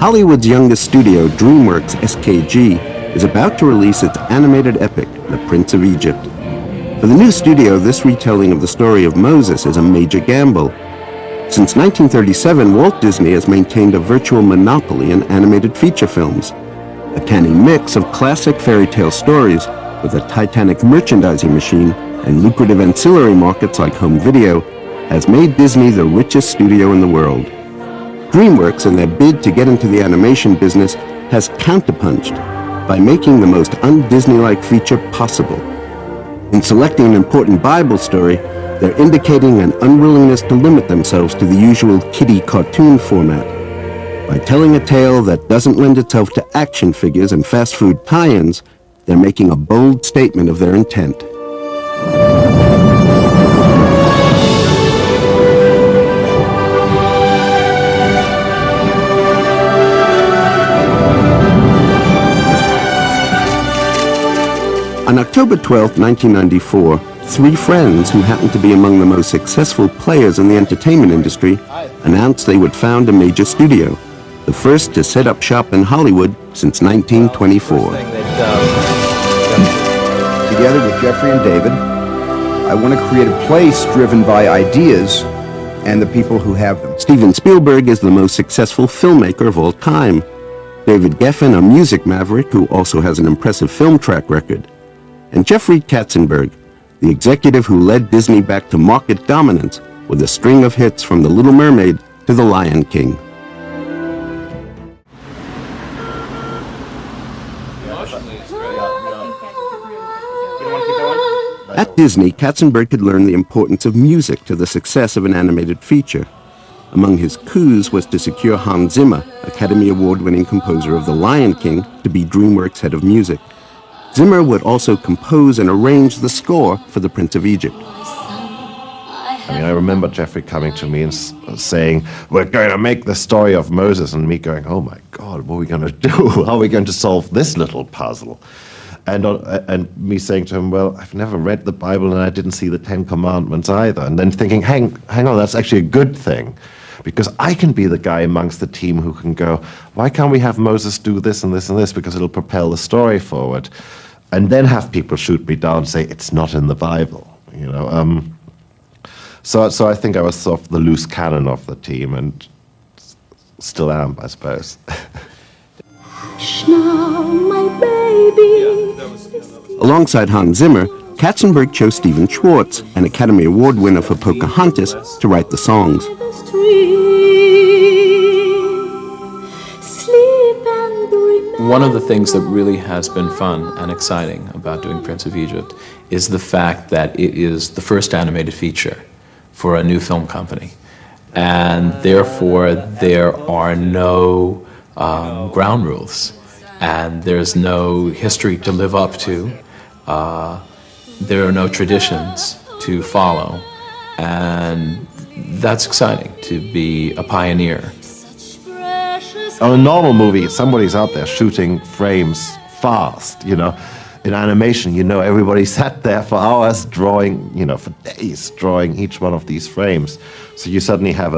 Hollywood's youngest studio, DreamWorks SKG, is about to release its animated epic, The Prince of Egypt. For the new studio, this retelling of the story of Moses is a major gamble. Since 1937, Walt Disney has maintained a virtual monopoly in animated feature films. A canny mix of classic fairy tale stories with a titanic merchandising machine and lucrative ancillary markets like home video has made Disney the richest studio in the world. DreamWorks, in their bid to get into the animation business, has counterpunched by making the most un-Disney-like feature possible. In selecting an important Bible story, they're indicating an unwillingness to limit themselves to the usual kiddie cartoon format. By telling a tale that doesn't lend itself to action figures and fast food tie-ins, they're making a bold statement of their intent. On October 12, 1994, three friends who happened to be among the most successful players in the entertainment industry announced they would found a major studio, the first to set up shop in Hollywood since 1924. Together with Jeffrey and David, I want to create a place driven by ideas and the people who have them. Steven Spielberg is the most successful filmmaker of all time. David Geffen, a music maverick who also has an impressive film track record. And Jeffrey Katzenberg, the executive who led Disney back to market dominance with a string of hits from The Little Mermaid to The Lion King. At Disney, Katzenberg had learned the importance of music to the success of an animated feature. Among his coups was to secure Hans Zimmer, Academy Award-winning composer of The Lion King, to be DreamWorks head of music. Zimmer would also compose and arrange the score for The Prince of Egypt. I remember Jeffrey coming to me and saying, "We're going to make the story of Moses," and me going, "Oh my God, what are we going to do? How are we going to solve this little puzzle?" And me saying to him, "Well, I've never read the Bible and I didn't see the Ten Commandments either." And then thinking, hang on, that's actually a good thing. Because I can be the guy amongst the team who can go, why can't we have Moses do this and this and this, because it'll propel the story forward. And then have people shoot me down and say, it's not in the Bible. You know. So I think I was sort of the loose cannon of the team, and still am, I suppose. Alongside Hans Zimmer, Katzenberg chose Stephen Schwartz, an Academy Award winner for Pocahontas, to write the songs. One of the things that really has been fun and exciting about doing Prince of Egypt is the fact that it is the first animated feature for a new film company. And therefore, there are no ground rules, and there's no history to live up to. There are no traditions to follow, and that's exciting, to be a pioneer. On a normal movie, somebody's out there shooting frames fast, you know. In animation, you know, everybody sat there for hours drawing, you know, for days drawing each one of these frames. So you suddenly have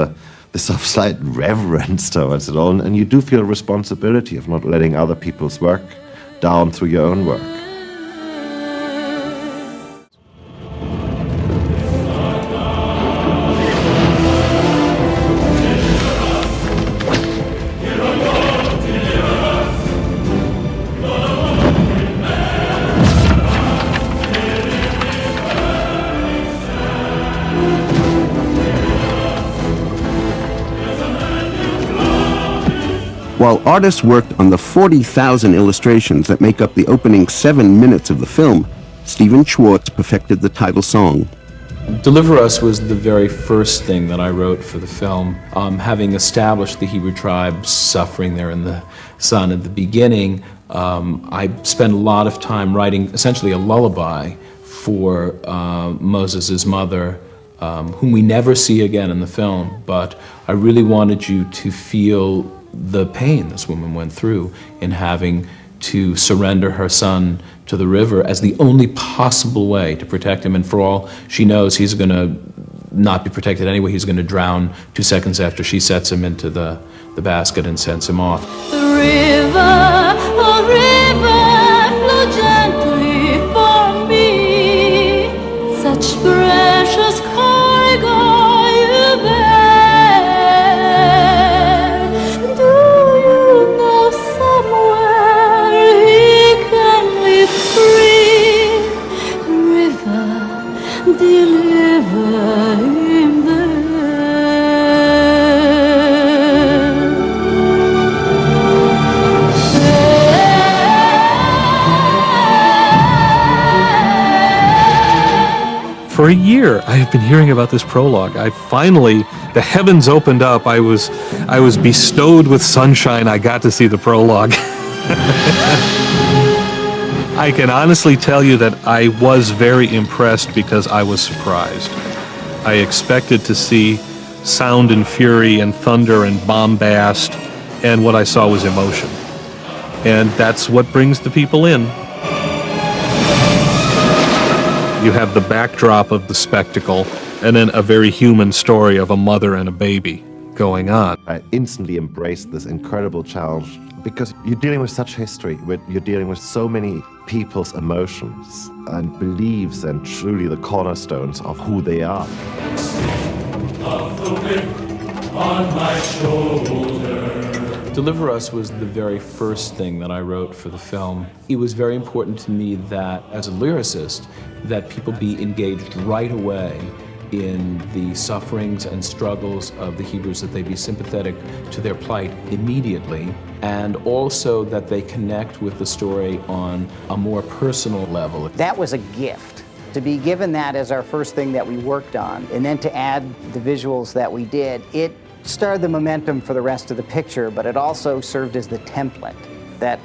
this sort of slight reverence towards it all, and you do feel a responsibility of not letting other people's work down through your own work. While artists worked on the 40,000 illustrations that make up the opening 7 minutes of the film, Stephen Schwartz perfected the title song. Deliver Us was the very first thing that I wrote for the film. Having established the Hebrew tribes suffering there in the sun at the beginning, I spent a lot of time writing essentially a lullaby for Moses' mother, whom we never see again in the film, but I really wanted you to feel the pain this woman went through in having to surrender her son to the river as the only possible way to protect him, and for all she knows, he's going to not be protected anyway. He's going to drown 2 seconds after she sets him into the basket and sends him off. The river, oh river, flow gently for me. Such precious cargo you bear. Do you know somewhere he can live free? River, deliver him there. For a year, I have been hearing about this prologue. The heavens opened up. I was bestowed with sunshine. I got to see the prologue. I can honestly tell you that I was very impressed because I was surprised. I expected to see sound and fury and thunder and bombast, and what I saw was emotion. And that's what brings the people in. You have the backdrop of the spectacle, and then a very human story of a mother and a baby going on. I instantly embraced this incredible challenge because you're dealing with such history, you're dealing with so many people's emotions and beliefs and truly the cornerstones of who they are. Of the whip on my shoulder. Deliver Us was the very first thing that I wrote for the film. It was very important to me that, as a lyricist, that people be engaged right away in the sufferings and struggles of the Hebrews, that they be sympathetic to their plight immediately, and also that they connect with the story on a more personal level. That was a gift. To be given that as our first thing that we worked on, and then to add the visuals that we did, it started the momentum for the rest of the picture, but it also served as the template that